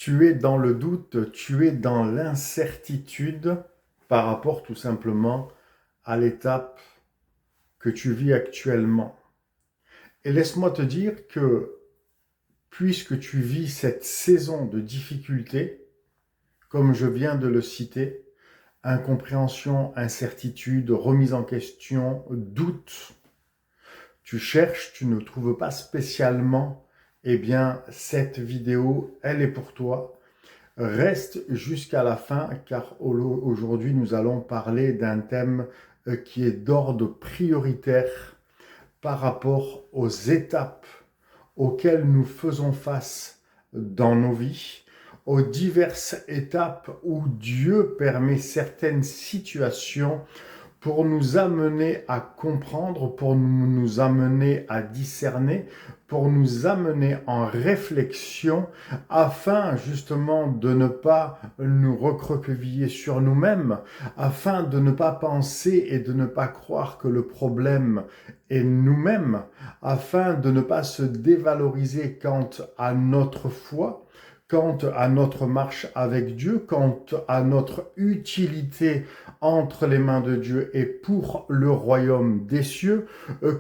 Tu es dans le doute, tu es dans l'incertitude par rapport tout simplement à l'étape que tu vis actuellement. Et laisse-moi te dire que puisque tu vis cette saison de difficulté, comme je viens de le citer, incompréhension, incertitude, remise en question, doute, tu cherches, tu ne trouves pas spécialement, eh bien, cette vidéo, elle est pour toi. Reste jusqu'à la fin car aujourd'hui nous allons parler d'un thème qui est d'ordre prioritaire par rapport aux étapes auxquelles nous faisons face dans nos vies, aux diverses étapes où Dieu permet certaines situations pour nous amener à comprendre, pour nous amener à discerner, pour nous amener en réflexion, afin justement de ne pas nous recroqueviller sur nous-mêmes, afin de ne pas penser et de ne pas croire que le problème est nous-mêmes, afin de ne pas se dévaloriser quant à notre foi, quant à notre marche avec Dieu, quant à notre utilité entre les mains de Dieu et pour le royaume des cieux,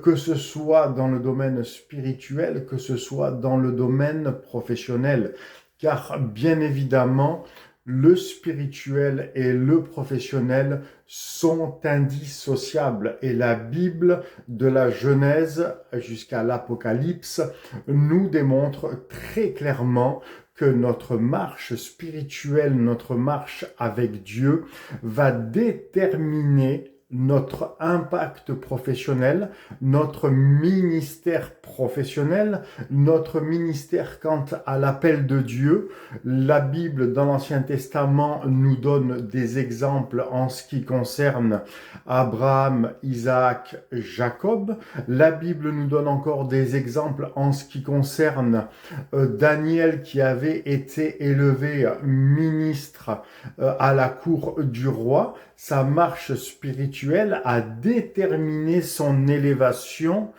que ce soit dans le domaine spirituel, que ce soit dans le domaine professionnel. Car bien évidemment, le spirituel et le professionnel sont indissociables. Et la Bible, de la Genèse jusqu'à l'Apocalypse, nous démontre très clairement que notre marche spirituelle, notre marche avec Dieu va déterminer notre impact professionnel, notre ministère professionnel, notre ministère quant à l'appel de Dieu. La Bible dans l'Ancien Testament nous donne des exemples en ce qui concerne Abraham, Isaac, Jacob. La Bible nous donne encore des exemples en ce qui concerne Daniel qui avait été élevé ministre à la cour du roi. Sa marche spirituelle a déterminé son élévation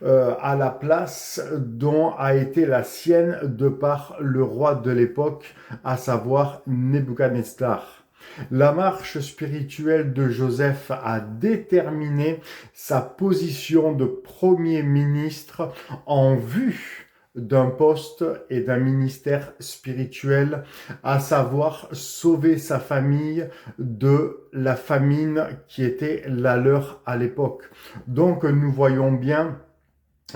à la place dont a été la sienne de par le roi de l'époque, à savoir Nebuchadnezzar. La marche spirituelle de Joseph a déterminé sa position de premier ministre en vue d'un poste et d'un ministère spirituel, à savoir sauver sa famille de la famine qui était la leur à l'époque. Donc nous voyons bien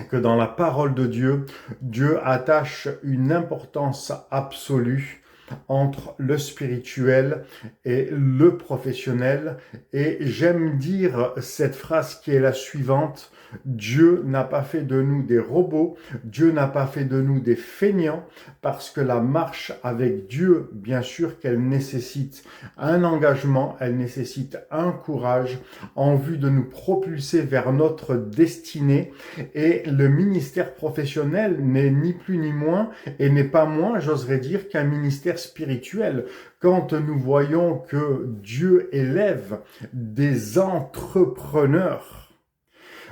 que dans la parole de Dieu, Dieu attache une importance absolue entre le spirituel et le professionnel. Et j'aime dire cette phrase qui est la suivante: Dieu n'a pas fait de nous des robots, Dieu n'a pas fait de nous des feignants, parce que la marche avec Dieu, bien sûr qu'elle nécessite un engagement, elle nécessite un courage en vue de nous propulser vers notre destinée. Et le ministère professionnel n'est ni plus ni moins, et n'est pas moins, j'oserais dire, qu'un ministère spirituel. Quand nous voyons que Dieu élève des entrepreneurs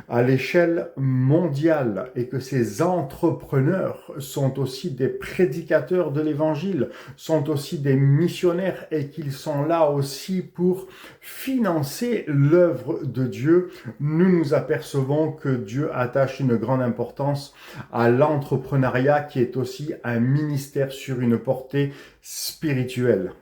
à l'échelle mondiale et que ces entrepreneurs sont aussi des prédicateurs de l'évangile, sont aussi des missionnaires et qu'ils sont là aussi pour financer l'œuvre de Dieu, nous nous apercevons que Dieu attache une grande importance à l'entrepreneuriat qui est aussi un ministère sur une portée spirituelle.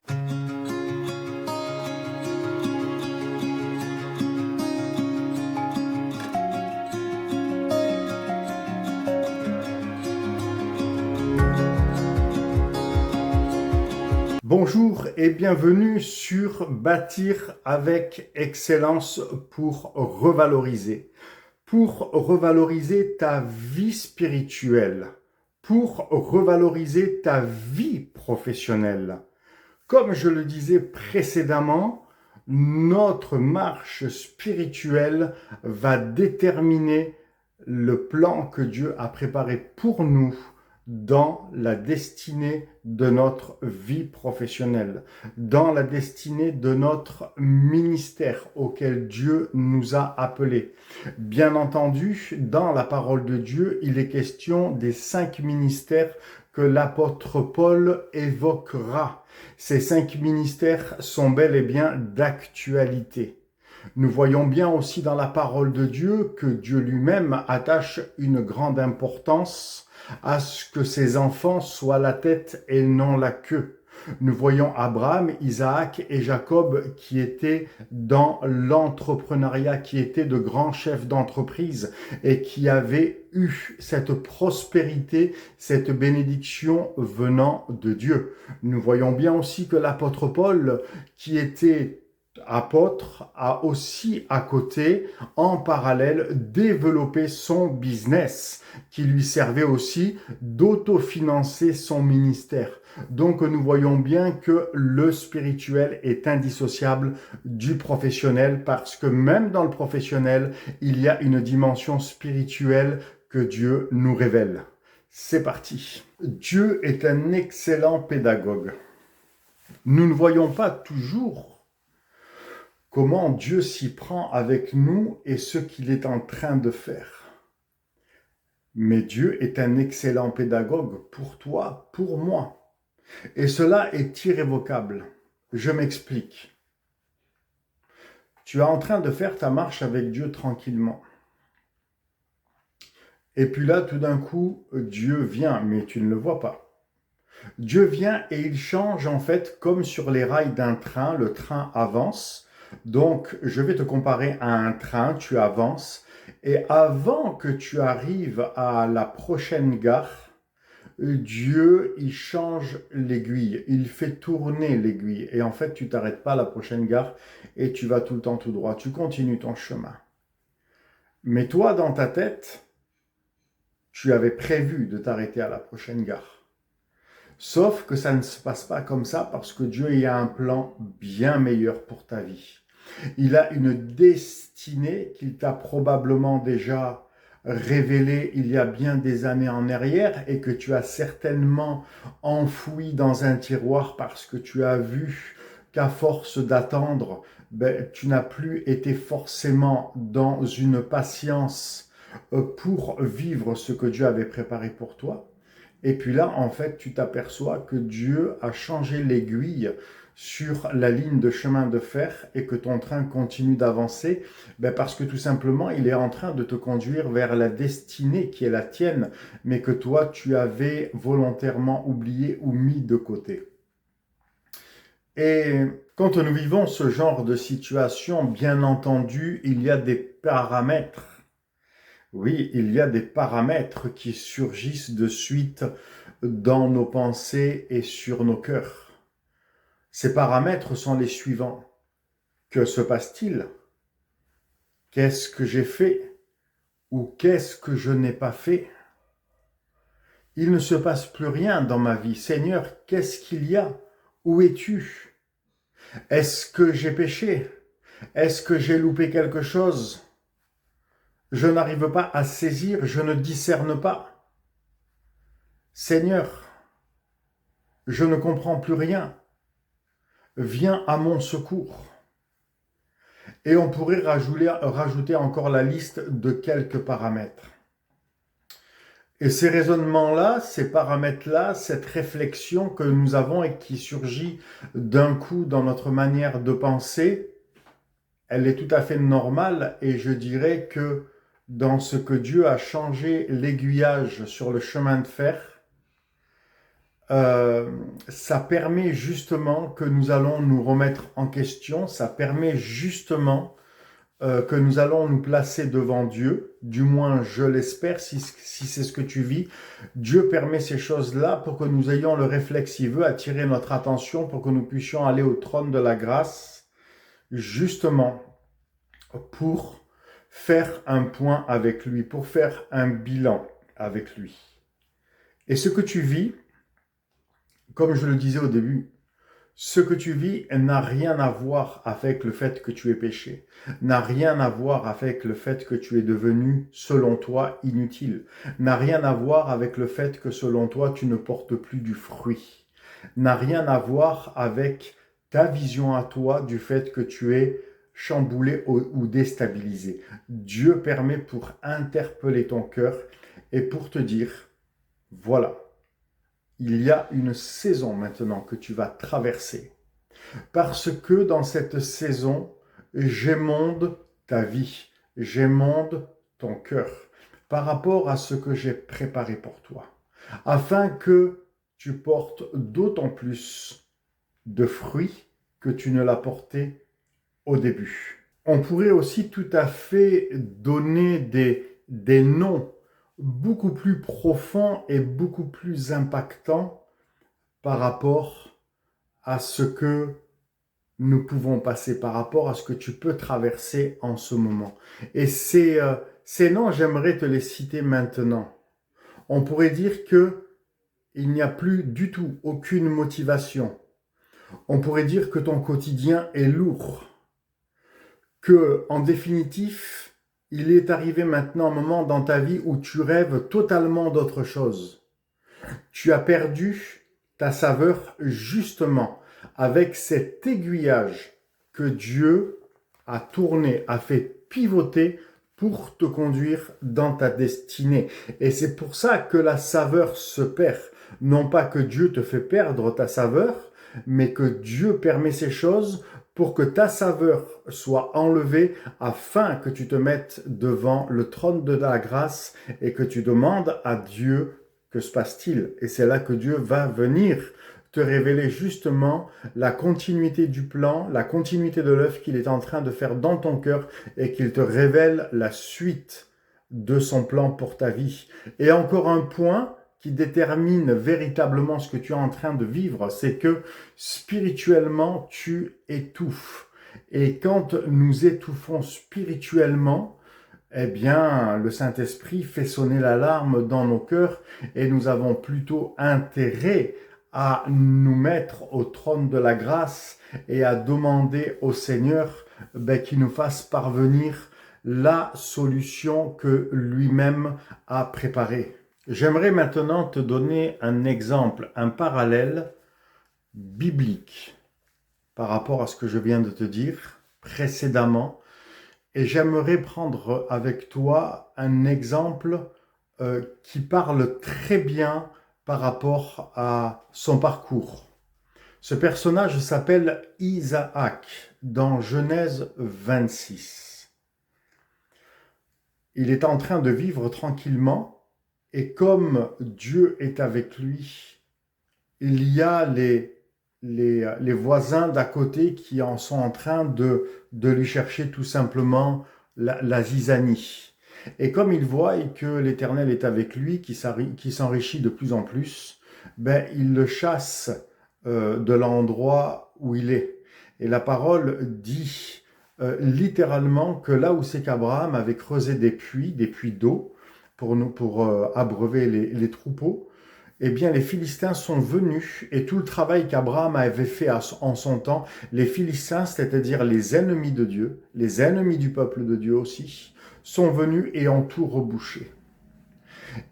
Bonjour et bienvenue sur Bâtir avec excellence pour revaloriser. Pour revaloriser ta vie spirituelle, pour revaloriser ta vie professionnelle. Comme je le disais précédemment, notre marche spirituelle va déterminer le plan que Dieu a préparé pour nous dans la destinée de notre vie professionnelle, dans la destinée de notre ministère auquel Dieu nous a appelés. Bien entendu, dans la parole de Dieu, il est question des 5 ministères que l'apôtre Paul évoquera. Ces 5 ministères sont bel et bien d'actualité. Nous voyons bien aussi dans la parole de Dieu que Dieu lui-même attache une grande importance à ce que ses enfants soient la tête et non la queue. Nous voyons Abraham, Isaac et Jacob qui étaient dans l'entrepreneuriat, qui étaient de grands chefs d'entreprise et qui avaient eu cette prospérité, cette bénédiction venant de Dieu. Nous voyons bien aussi que l'apôtre Paul, qui était apôtre, a aussi à côté, en parallèle, développé son business qui lui servait aussi d'autofinancer son ministère. Donc nous voyons bien que le spirituel est indissociable du professionnel parce que même dans le professionnel, il y a une dimension spirituelle que Dieu nous révèle. C'est parti. Dieu est un excellent pédagogue. Nous ne voyons pas toujours comment Dieu s'y prend avec nous et ce qu'il est en train de faire. Mais Dieu est un excellent pédagogue pour toi, pour moi. Et cela est irrévocable. Je m'explique. Tu es en train de faire ta marche avec Dieu tranquillement. Et puis là, tout d'un coup, Dieu vient, mais tu ne le vois pas. Dieu vient et il change en fait comme sur les rails d'un train, le train avance. Donc, je vais te comparer à un train, tu avances. Et avant que tu arrives à la prochaine gare, Dieu, il change l'aiguille, il fait tourner l'aiguille. Et en fait, tu t'arrêtes pas à la prochaine gare et tu vas tout le temps tout droit. Tu continues ton chemin. Mais toi, dans ta tête, tu avais prévu de t'arrêter à la prochaine gare. Sauf que ça ne se passe pas comme ça parce que Dieu a un plan bien meilleur pour ta vie. Il a une destinée qu'il t'a probablement déjà révélée il y a bien des années en arrière et que tu as certainement enfoui dans un tiroir parce que tu as vu qu'à force d'attendre, tu n'as plus été forcément dans une patience pour vivre ce que Dieu avait préparé pour toi. Et puis là, en fait, tu t'aperçois que Dieu a changé l'aiguille sur la ligne de chemin de fer et que ton train continue d'avancer, parce que tout simplement, il est en train de te conduire vers la destinée qui est la tienne, mais que toi, tu avais volontairement oublié ou mis de côté. Et quand nous vivons ce genre de situation, bien entendu, il y a des paramètres. Oui, il y a des paramètres qui surgissent de suite dans nos pensées et sur nos cœurs. Ces paramètres sont les suivants. Que se passe-t-il? Qu'est-ce que j'ai fait? Ou qu'est-ce que je n'ai pas fait? Il ne se passe plus rien dans ma vie. Seigneur, qu'est-ce qu'il y a? Où es-tu? Est-ce que j'ai péché? Est-ce que j'ai loupé quelque chose? Je n'arrive pas à saisir, je ne discerne pas. Seigneur, je ne comprends plus rien. Viens à mon secours. Et on pourrait rajouter encore la liste de quelques paramètres. Et ces raisonnements-là, ces paramètres-là, cette réflexion que nous avons et qui surgit d'un coup dans notre manière de penser, elle est tout à fait normale et je dirais que dans ce que Dieu a changé l'aiguillage sur le chemin de fer, ça permet justement que nous allons nous remettre en question, ça permet justement que nous allons nous placer devant Dieu, du moins je l'espère, si c'est ce que tu vis. Dieu permet ces choses-là pour que nous ayons le réflexe, il veut attirer notre attention pour que nous puissions aller au trône de la grâce, justement pour faire un point avec lui, pour faire un bilan avec lui. Et ce que tu vis, comme je le disais au début, ce que tu vis n'a rien à voir avec le fait que tu aies péché, n'a rien à voir avec le fait que tu es devenu, selon toi, inutile, n'a rien à voir avec le fait que, selon toi, tu ne portes plus du fruit, n'a rien à voir avec ta vision à toi du fait que tu es chamboulé ou déstabilisé. Dieu permet pour interpeller ton cœur et pour te dire, voilà, il y a une saison maintenant que tu vas traverser. Parce que dans cette saison, j'émonde ta vie, j'émonde ton cœur par rapport à ce que j'ai préparé pour toi, afin que tu portes d'autant plus de fruits que tu ne l'as porté au début. On pourrait aussi tout à fait donner des noms beaucoup plus profonds et beaucoup plus impactants par rapport à ce que nous pouvons passer, par rapport à ce que tu peux traverser en ce moment. Et ces noms, j'aimerais te les citer maintenant. On pourrait dire que il n'y a plus du tout aucune motivation. On pourrait dire que ton quotidien est lourd. Que, en définitif, il est arrivé maintenant un moment dans ta vie où tu rêves totalement d'autre chose. Tu as perdu ta saveur justement avec cet aiguillage que Dieu a tourné, a fait pivoter pour te conduire dans ta destinée. Et c'est pour ça que la saveur se perd. Non pas que Dieu te fait perdre ta saveur, mais que Dieu permet ces choses pour que ta saveur soit enlevée afin que tu te mettes devant le trône de la grâce et que tu demandes à Dieu que se passe-t-il. Et c'est là que Dieu va venir te révéler justement la continuité du plan, la continuité de l'œuvre qu'il est en train de faire dans ton cœur et qu'il te révèle la suite de son plan pour ta vie. Et encore un point qui détermine véritablement ce que tu es en train de vivre, c'est que spirituellement, tu étouffes. Et quand nous étouffons spirituellement, eh bien, le Saint-Esprit fait sonner l'alarme dans nos cœurs et nous avons plutôt intérêt à nous mettre au trône de la grâce et à demander au Seigneur qu'il nous fasse parvenir la solution que lui-même a préparée. J'aimerais maintenant te donner un exemple, un parallèle biblique par rapport à ce que je viens de te dire précédemment. Et j'aimerais prendre avec toi un exemple qui parle très bien par rapport à son parcours. Ce personnage s'appelle Isaac dans Genèse 26. Il est en train de vivre tranquillement et comme Dieu est avec lui, il y a les voisins d'à côté qui en sont en train de lui chercher tout simplement la zizanie. Et comme il voit que l'Éternel est avec lui, qui s'enrichit de plus en plus, il le chasse de l'endroit où il est. Et la parole dit littéralement que là où c'est qu'Abraham avait creusé des puits d'eau pour abreuver les troupeaux, eh bien, les Philistins sont venus et tout le travail qu'Abraham avait fait en son temps, les Philistins, c'est-à-dire les ennemis de Dieu, les ennemis du peuple de Dieu aussi, sont venus et ont tout rebouché.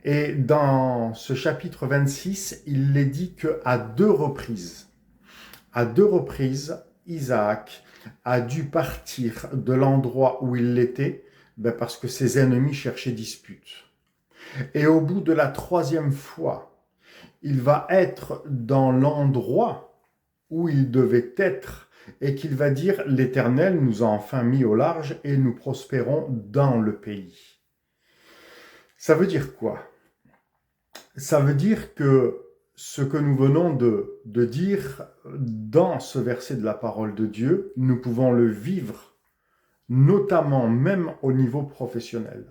Et dans ce chapitre 26, il est dit qu'à deux reprises, Isaac a dû partir de l'endroit où il était parce que ses ennemis cherchaient dispute. Et au bout de la troisième fois, il va être dans l'endroit où il devait être et qu'il va dire « L'Éternel nous a enfin mis au large et nous prospérons dans le pays ». Ça veut dire quoi? Ça veut dire que ce que nous venons de dire dans ce verset de la parole de Dieu, nous pouvons le vivre, notamment même au niveau professionnel.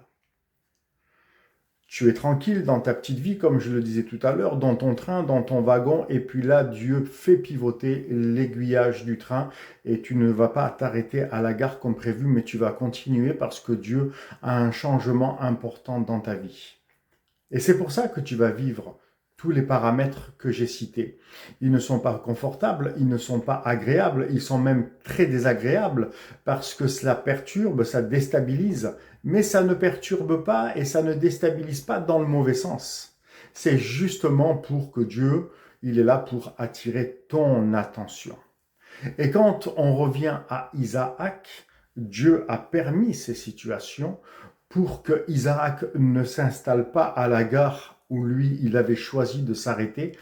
Tu es tranquille dans ta petite vie, comme je le disais tout à l'heure, dans ton train, dans ton wagon, et puis là, Dieu fait pivoter l'aiguillage du train, et tu ne vas pas t'arrêter à la gare comme prévu, mais tu vas continuer parce que Dieu a un changement important dans ta vie. Et c'est pour ça que tu vas vivre tous les paramètres que j'ai cités. Ils ne sont pas confortables, ils ne sont pas agréables, ils sont même très désagréables parce que cela perturbe, ça déstabilise, mais ça ne perturbe pas et ça ne déstabilise pas dans le mauvais sens. C'est justement pour que Dieu, il est là pour attirer ton attention. Et quand on revient à Isaac, Dieu a permis ces situations pour que Isaac ne s'installe pas à la gare où lui, il avait choisi de s'arrêter,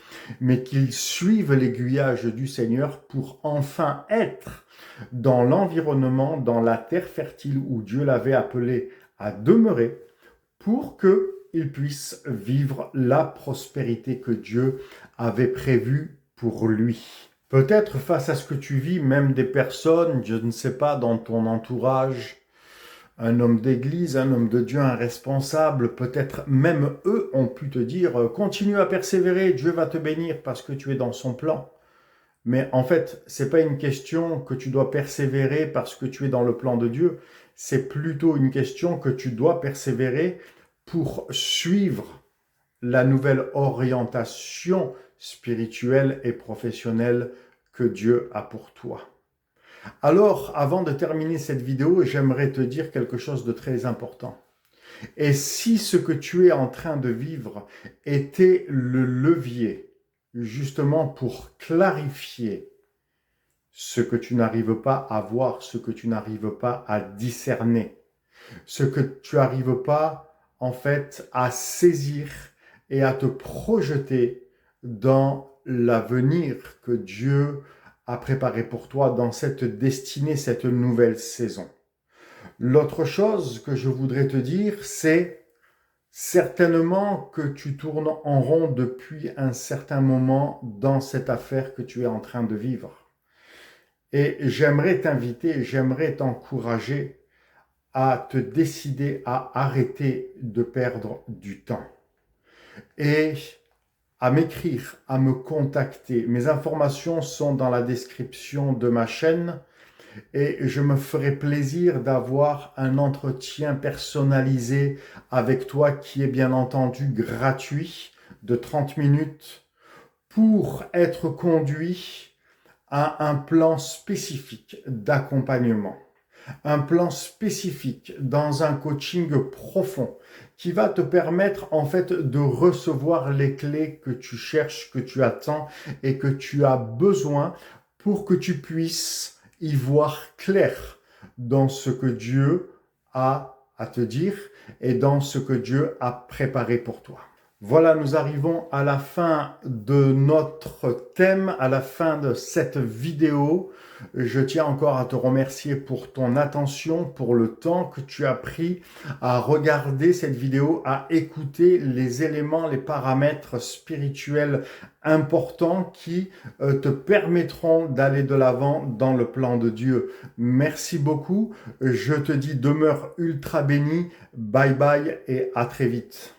mais qu'il suive l'aiguillage du Seigneur pour enfin être dans l'environnement, dans la terre fertile où Dieu l'avait appelé à demeurer, pour qu'il puisse vivre la prospérité que Dieu avait prévue pour lui. Peut-être face à ce que tu vis, même des personnes, je ne sais pas, dans ton entourage, un homme d'église, un homme de Dieu, un responsable, peut-être même eux ont pu te dire « Continue à persévérer, Dieu va te bénir parce que tu es dans son plan ». Mais en fait, c'est pas une question que tu dois persévérer parce que tu es dans le plan de Dieu, c'est plutôt une question que tu dois persévérer pour suivre la nouvelle orientation spirituelle et professionnelle que Dieu a pour toi. Alors, avant de terminer cette vidéo, j'aimerais te dire quelque chose de très important. Et si ce que tu es en train de vivre était le levier, justement pour clarifier ce que tu n'arrives pas à voir, ce que tu n'arrives pas à discerner, ce que tu n'arrives pas, en fait, à saisir et à te projeter dans l'avenir que Dieu a préparé pour toi dans cette destinée, cette nouvelle saison. L'autre chose que je voudrais te dire, c'est certainement que tu tournes en rond depuis un certain moment dans cette affaire que tu es en train de vivre. Et j'aimerais t'inviter, j'aimerais t'encourager à te décider à arrêter de perdre du temps et à m'écrire, à me contacter. Mes informations sont dans la description de ma chaîne et je me ferai plaisir d'avoir un entretien personnalisé avec toi qui est bien entendu gratuit de 30 minutes pour être conduit à un plan spécifique d'accompagnement. Un plan spécifique dans un coaching profond qui va te permettre en fait de recevoir les clés que tu cherches, que tu attends et que tu as besoin pour que tu puisses y voir clair dans ce que Dieu a à te dire et dans ce que Dieu a préparé pour toi. Voilà, nous arrivons à la fin de notre thème, à la fin de cette vidéo. Je tiens encore à te remercier pour ton attention, pour le temps que tu as pris à regarder cette vidéo, à écouter les éléments, les paramètres spirituels importants qui te permettront d'aller de l'avant dans le plan de Dieu. Merci beaucoup. Je te dis demeure ultra béni. Bye bye et à très vite.